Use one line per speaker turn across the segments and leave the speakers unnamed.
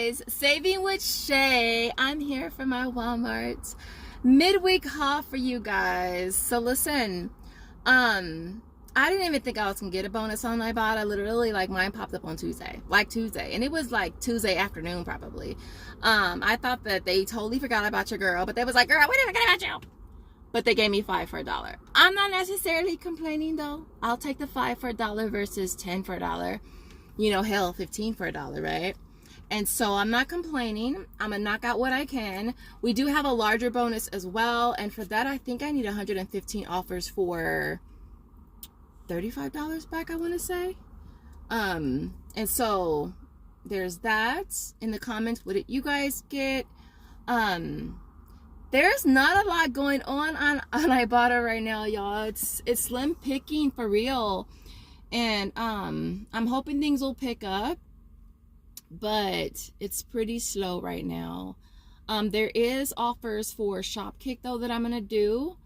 guys, Saving with Shay. I'm here for my Walmart midweek haul for you guys. So listen, I didn't even think I was gonna get a bonus on Ibotta. Literally, like, mine popped up on Tuesday, and it was like Tuesday afternoon probably. I thought that they totally forgot about your girl, but they was like, girl, we didn't forget about you. But they gave me 5 for $1. I'm not necessarily complaining though. I'll take the 5 for $1 versus 10 for $1. You know, hell, 15 for $1, right? And so I'm not complaining. I'm gonna knock out what I can. We do have a larger bonus as well, and for that I think I need 115 offers for $35 back, I want to say. And so there's that. In the comments, what did you guys get? There's not a lot going on Ibotta right now, y'all. It's slim picking for real. And I'm hoping things will pick up, but it's pretty slow right now. There is offers for Shopkick though that I'm gonna do.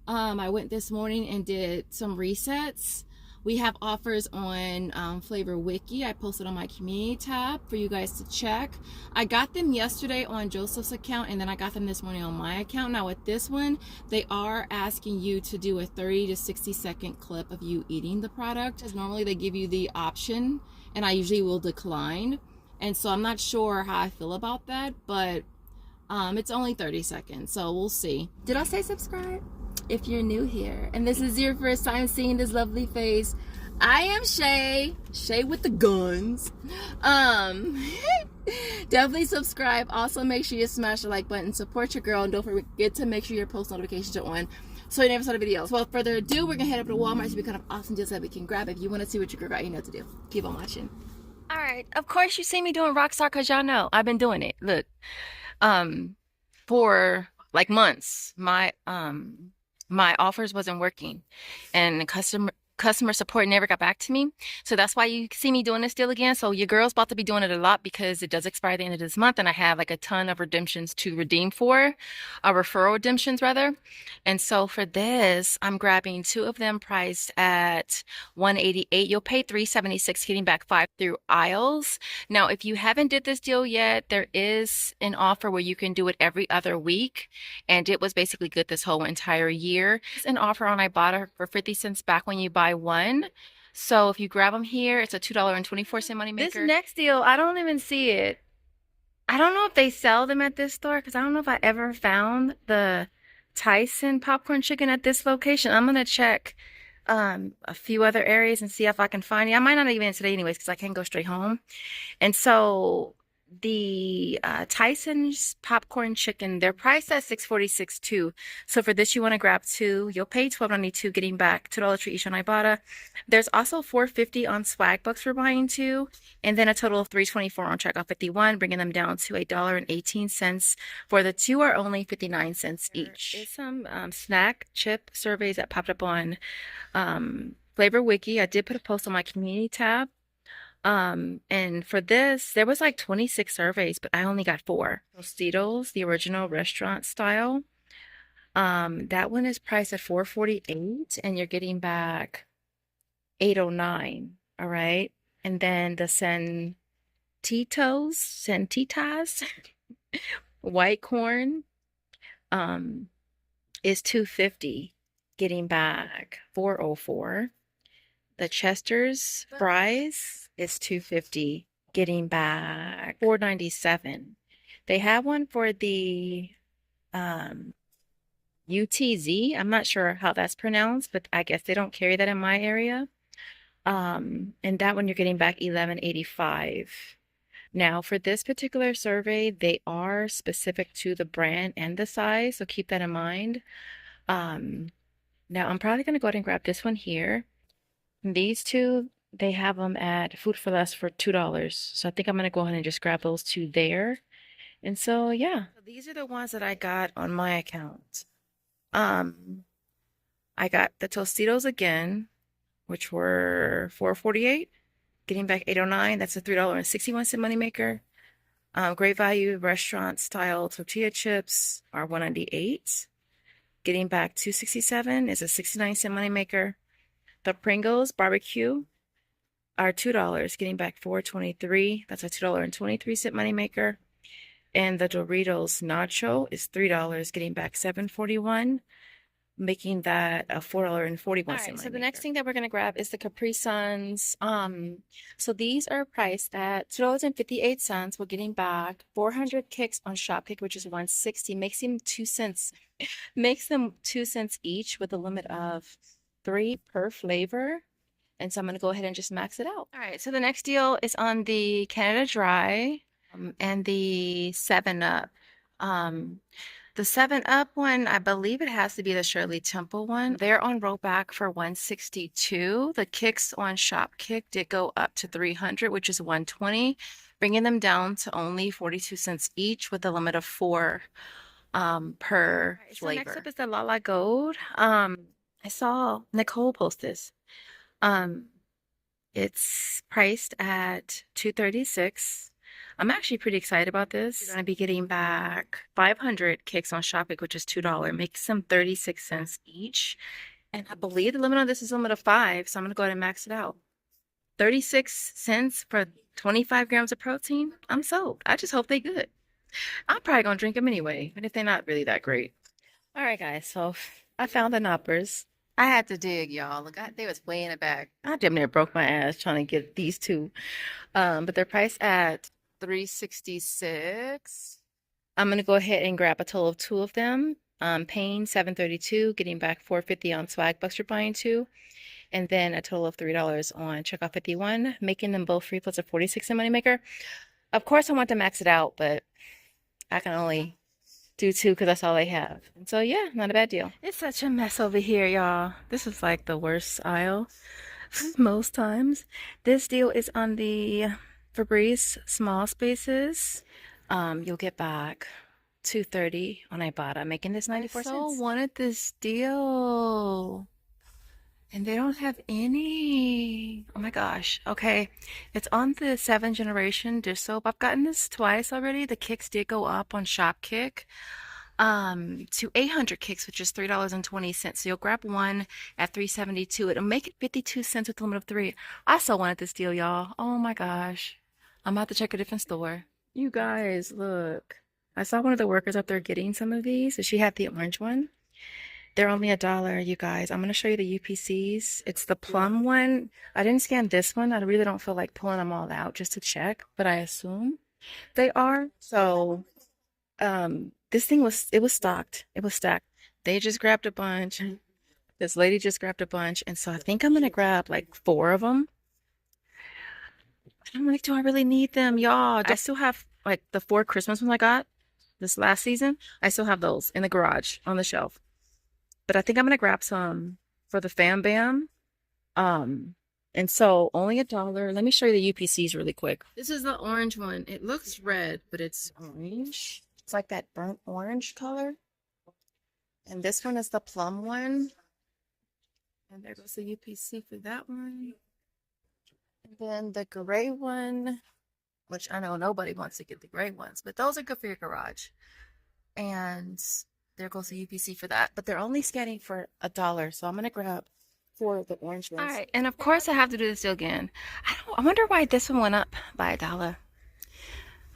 I went this morning and did some resets. We have offers on Flavor Wiki. I posted on my community tab for you guys to check. I got them yesterday on Joseph's account, and then I got them this morning on my account. Now with this one, they are asking you to do a 30 to 60 second clip of you eating the product, because normally they give you the option, and I usually will decline. And so I'm not sure how I feel about that, but it's only 30 seconds, so we'll see. Did I say subscribe? If you're new here and this is your first time seeing this lovely face, I am Shay with the guns. Definitely subscribe. Also make sure you smash the like button, support your girl, and don't forget to make sure your post notifications are on so you never saw the videos. Without further ado, we're gonna head up to Walmart to be kind of awesome deals that we can grab. If you want to see what your girl got, you know what to do. Keep on watching. All right, of course you see me doing Rockstar because y'all know I've been doing it. Look, for like months, my offers wasn't working, and customer support never got back to me. So that's why you see me doing this deal again. So your girl's about to be doing it a lot because it does expire at the end of this month, and I have like a ton of redemptions to redeem for, referral redemptions rather. And so for this, I'm grabbing 2 of them priced at $188. You'll pay $376, getting back 5 through aisles. Now, if you haven't did this deal yet, there is an offer where you can do it every other week, and it was basically good this whole entire year. It's an offer on Ibotta for 50 cents back when you buy one. So if you grab them here, it's a $2.24 money maker. This next deal, I don't even see it. I don't know if they sell them at this store, because I don't know if I ever found the Tyson popcorn chicken at this location. I'm gonna check a few other areas and see if I can find it. I might not even today anyways, because I can't go straight home. And so the Tyson's popcorn chicken, they're priced at $6.46 too. So for this, you want to grab 2. You'll pay $12.92, getting back $2 for each on Ibotta. There's also $4.50 on Swagbucks for buying 2, and then a total of $3.24 on checkout 51, bringing them down to $1.18. For the 2 are only 59 cents each. There's some snack chip surveys that popped up on Flavor Wiki. I did put a post on my community tab. And for this, there was like 26 surveys, but I only got 4. Tostitos, the original restaurant style. That one is priced at $4.48, and you're getting back $8.09. All right. And then the Sentitas, white corn, is $2.50, getting back $4.04. The Chester's fries is $2.50, getting back $4.97. They have one for the UTZ. I'm not sure how that's pronounced, but I guess they don't carry that in my area. And that one you're getting back $11.85. Now for this particular survey, they are specific to the brand and the size, so keep that in mind. Now I'm probably going to go ahead and grab this one here. These 2, they have them at Food for Less for $2. So I think I'm going to go ahead and just grab those 2 there. And so, yeah. So these are the ones that I got on my account. I got the Tostitos again, which were $4.48, getting back $8.09. That's a $3.61 moneymaker. Great Value restaurant style tortilla chips are $1.98, getting back $2.67 is a 69-cent moneymaker. The Pringles barbecue are $2, getting back $4.23. That's a $2.23 moneymaker. And the Doritos Nacho is $3, getting back $7.41, making that a $4.41 moneymaker. So the next thing that we're gonna grab is the Capri Suns. So these are priced at $2.58. We're getting back 400 kicks on Shopkick, which is 160. Makes them 2 cents. Makes them 2 cents each with a limit of 3 per flavor. And so I'm going to go ahead and just max it out. All right, so the next deal is on the Canada Dry and the 7-Up. The 7-Up one, I believe it has to be the Shirley Temple one. They're on rollback for 162. The kicks on Shopkick did go up to 300, which is 120, bringing them down to only 42 cents each with a limit of 4 per flavor. So next up is the Lala Gold. I saw Nicole post this. It's priced at $2.36. I'm actually pretty excited about this. You're going to be getting back 500 kicks on Shopkick, which is $2. Makes them 36 cents each. And I believe the limit on this is a limit of 5, so I'm going to go ahead and max it out. 36 cents for 25 grams of protein. I'm sold. I just hope they good. I'm probably going to drink them anyway, even if they're not really that great. All right, guys, so I found the Knoppers. I had to dig, y'all. Look, they was way in the back. I damn near broke my ass trying to get these two. But they're priced at $3.66. I'm gonna go ahead and grab a total of 2 of them. Paying $7.32, getting back $4.50 on Swagbucks for buying 2, and then a total of $3 on checkout 51, making them both free plus a 46 cent moneymaker. Of course, I want to max it out, but I can only do 2 because that's all they have. And so yeah, not a bad deal. It's such a mess over here, y'all. This is like the worst aisle most times. This deal is on the Febreze small spaces. You'll get back $2.30 on Ibotta, making this 94 cents. I so wanted this deal. And they don't have any. Oh my gosh. Okay. It's on the 7th generation dish soap. I've gotten this twice already. The kicks did go up on Shopkick to 800 kicks, which is $3.20. So you'll grab one at $3.72. It'll make it 52 cents with a limit of 3. I so wanted this deal, y'all. Oh my gosh. I'm about to check a different store. You guys, look. I saw one of the workers up there getting some of these. So she had the orange one. They're only $1, you guys. I'm going to show you the UPCs. It's the plum one. I didn't scan this one. I really don't feel like pulling them all out just to check, but I assume they are. So, this thing was stocked. It was stacked. They just grabbed a bunch. This lady just grabbed a bunch. And so I think I'm going to grab like 4 of them. I'm like, do I really need them? Y'all, I still have like the 4 Christmas ones I got this last season. I still have those in the garage on the shelf. But I think I'm going to grab some for the Fam Bam. And so only $1. Let me show you the UPCs really quick. This is the orange one. It looks red, but it's orange. It's like that burnt orange color. And this one is the plum one. And there goes the UPC for that one. And then the gray one, which I know nobody wants to get the gray ones, but those are good for your garage. And there goes the UPC for that, but they're only scanning for $1, so I'm gonna grab 4 of the orange ones. All right, and of course I have to do this deal again. I wonder why this one went up by $1.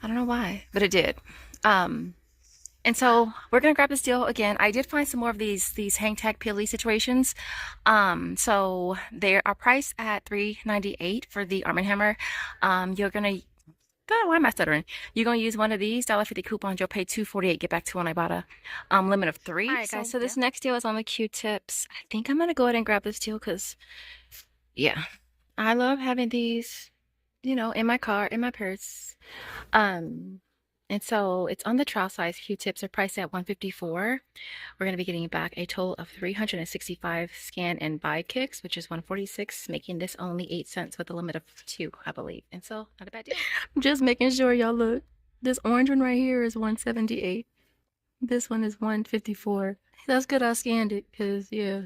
I don't know why, but it did. And so we're gonna grab this deal again. I did find some more of these hang tag peely situations. So they are priced at $3.98 for the Arm & Hammer. You're gonna God, why am I stuttering? You're going to use one of these $1.50 coupons. You'll pay $2.48. Get back to on Ibotta. Limit of 3. All right, guys. So this next deal is on the Q-tips. I think I'm going to go ahead and grab this deal because, yeah, I love having these, you know, in my car, in my purse. And so it's on the trial size. Q-tips are priced at $154. We're going to be getting back a total of 365 scan and buy kicks, which is $146, making this only 8 cents with a limit of 2, I believe. And so not a bad deal. I'm just making sure y'all look. This orange one right here is $178. This one is $154. That's good I scanned it because, yeah.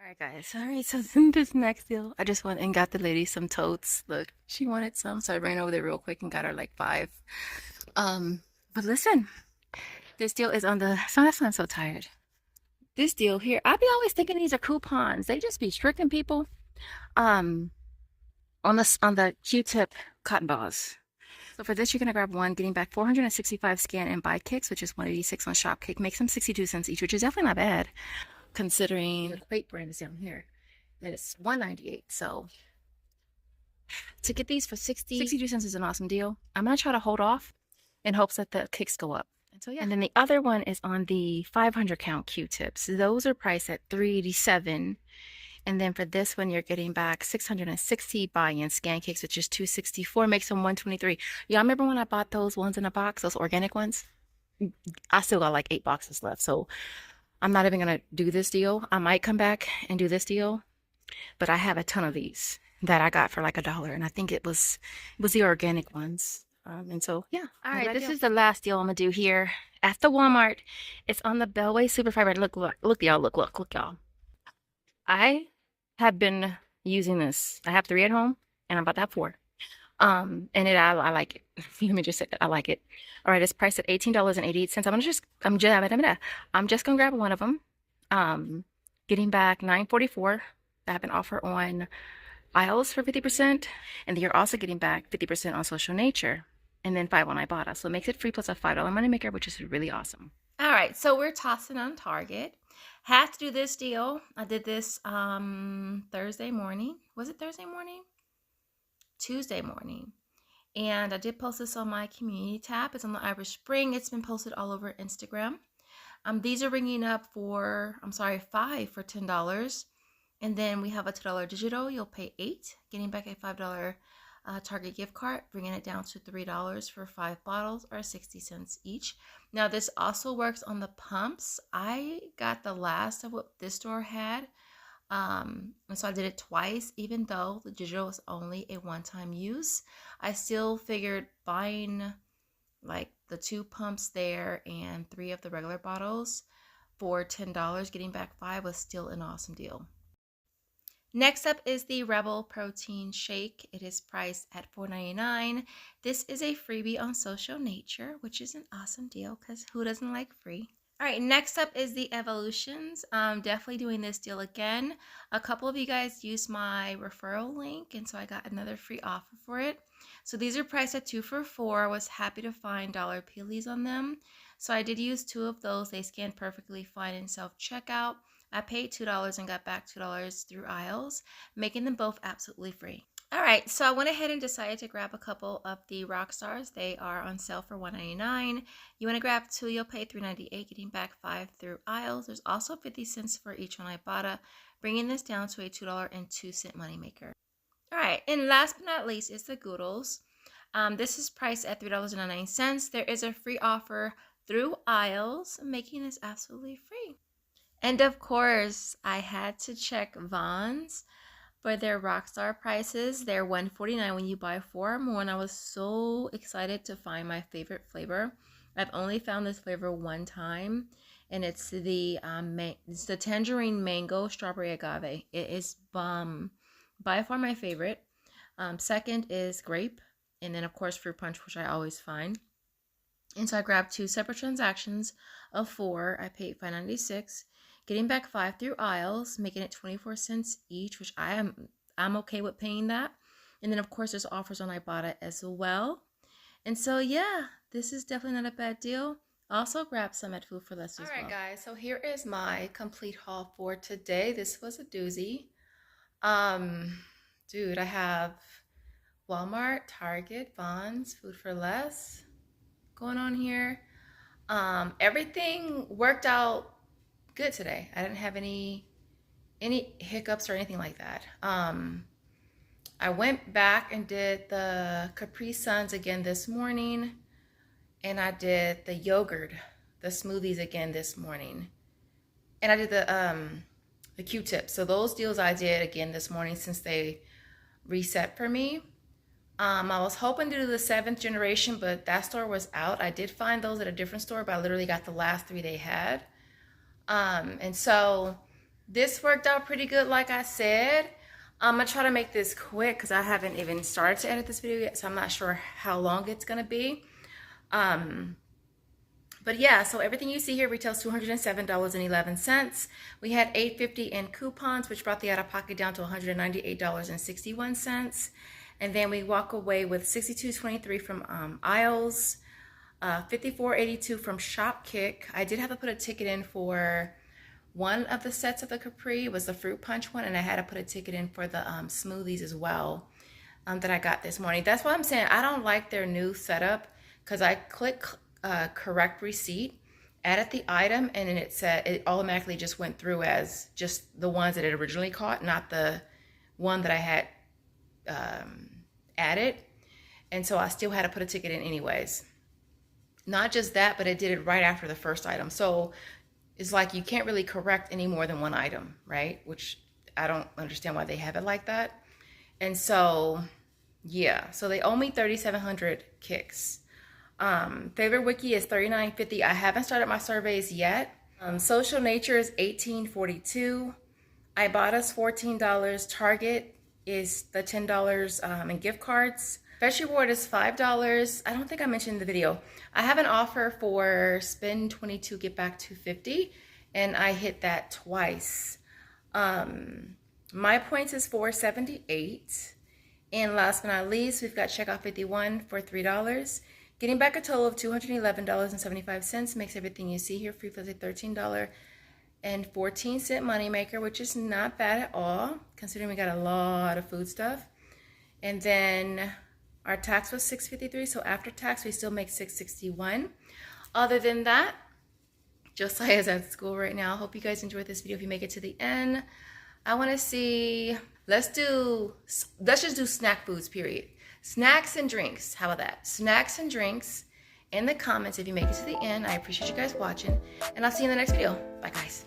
All right, guys. All right, so this next deal, I just went and got the lady some totes. Look, she wanted some, so I ran over there real quick and got her like 5. But listen, this deal is on the, so that's why I'm so tired. This deal here, I be always thinking these are coupons. They just be tricking people. on the Q-tip cotton balls. So for this, you're gonna grab one, getting back 465 scan and buy kicks, which is 186 on Shopkick. Makes them 62 cents each, which is definitely not bad, considering the Crate brand is down here. That is 198. So to get these for 62 cents is an awesome deal. I'm gonna try to hold off in hopes that the kicks go up. And so yeah. And then the other one is on the 500 count Q-tips. Those are priced at 387. And then for this one, you're getting back 660 buy-in scan cakes, which is 264, makes them 123. Y'all remember when I bought those ones in a box, those organic ones? I still got like 8 boxes left, so I'm not even gonna do this deal. I might come back and do this deal, but I have a ton of these that I got for like $1, and I think it was the organic ones. And so yeah. All right, this is the last deal I'm gonna do here at the Walmart. It's on the Bellway Super Fiber. Look, y'all, look, y'all. I have been using this. I have 3 at home, and I'm about to have 4. And I like it. Let me just say that I like it. All right, it's priced at $18.88. I'm just gonna grab one of them. Getting back $9.44. I have an offer on aisles for 50%, and then you're also getting back 50% on Social Nature, and then 5 on Ibotta. So it makes it free plus a $5 money maker, which is really awesome. All right, so we're tossing on Target. Had to do this deal. I did this Thursday morning. Was it Thursday morning? Tuesday morning. And I did post this on my community tab. It's on the Irish Spring. It's been posted all over Instagram. These are ringing up for, 5 for $10. And then we have a $2 digital. You'll pay $8, getting back a $5 Target gift card, bringing it down to $3 for 5 bottles, or 60 cents each. Now this also works on the pumps. I got the last of what this store had, and so I did it twice. Even though the digital was only a one-time use, I still figured buying like the 2 pumps there and 3 of the regular bottles for $10, getting back 5 was still an awesome deal. Next up is the Rebel Protein Shake. It is priced at $4.99. This is a freebie on Social Nature, which is an awesome deal because who doesn't like free? All right, next up is the Evolutions. Definitely doing this deal again. A couple of you guys used my referral link, and so I got another free offer for it. So these are priced at 2 for $4. I was happy to find dollar peelies on them. So I did use 2 of those. They scanned perfectly fine in self-checkout. I paid $2 and got back $2 through aisles, making them both absolutely free. All right, so I went ahead and decided to grab a couple of the rock stars. They are on sale for $1.99. You want to grab 2, you'll pay $3.98, getting back 5 through aisles. There's also 50 cents for each on Ibotta, bringing this down to a $2.02 moneymaker. All right, and last but not least is the Goodles. This is priced at $3.99. There is a free offer through aisles, making this absolutely free. And of course, I had to check Vons for their Rockstar prices. They're $1.49 when you buy 4 or more, and I was so excited to find my favorite flavor. I've only found this flavor one time, and it's the tangerine mango strawberry agave. It is by far my favorite. Second is grape, and then of course fruit punch, which I always find. And so I grabbed 2 separate transactions of 4. I paid $5.96. Getting back 5 through aisles, making it 24 cents each, which I'm okay with paying that. And then of course there's offers on Ibotta as well. And so yeah, this is definitely not a bad deal. Also grab some at Food for Less as well. All right guys, so here is my complete haul for today. This was a doozy. Dude, I have Walmart, Target, Vons, Food for Less going on here. Everything worked out good today. I didn't have any hiccups or anything like that. I went back and did the Capri Suns again this morning, and I did the yogurt, the smoothies again this morning, and I did the Q-tips. So those deals I did again this morning since they reset for me. I was hoping to do the 7th generation, but that store was out. I did find those at a different store, but I literally got the last 3 they had. And so this worked out pretty good, like I said. I'm gonna try to make this quick because I haven't even started to edit this video yet, so I'm not sure how long it's gonna be. But yeah, so everything you see here retails $207.11. We had $8.50 in coupons, which brought the out-of-pocket down to $198.61. And then we walk away with $62.23 from aisles, $54.82 from Shopkick. I did have to put a ticket in for one of the sets of the Capri. It was the fruit punch one, and I had to put a ticket in for the smoothies as well that I got this morning. That's why I'm saying I don't like their new setup, because I click correct receipt, added the item, and then it said it automatically just went through as just the ones that it originally caught, not the one that I had added. And so I still had to put a ticket in anyways. Not just that, but it did it right after the first item. So it's like you can't really correct any more than one item, right? Which I don't understand why they have it like that. And so yeah, so they owe me 3,700 kicks. Favorite wiki is $39.50. I haven't started my surveys yet. Social Nature is $18.42. Ibotta's $14. Target is the $10 in gift cards. Fresh Reward is $5. I don't think I mentioned in the video. I have an offer for spend 22, get back 250, and I hit that twice. My points is 478. And last but not least, we've got Checkout 51 for $3. Getting back a total of $211.75 makes everything you see here free plus a $13.14 moneymaker, which is not bad at all, considering we got a lot of food stuff. And then our tax was $653, so after tax, we still make $661. Other than that, Josiah's at school right now. Hope you guys enjoyed this video. If you make it to the end, I want to see, let's just do snack foods, period. Snacks and drinks. How about that? Snacks and drinks in the comments if you make it to the end. I appreciate you guys watching, and I'll see you in the next video. Bye, guys.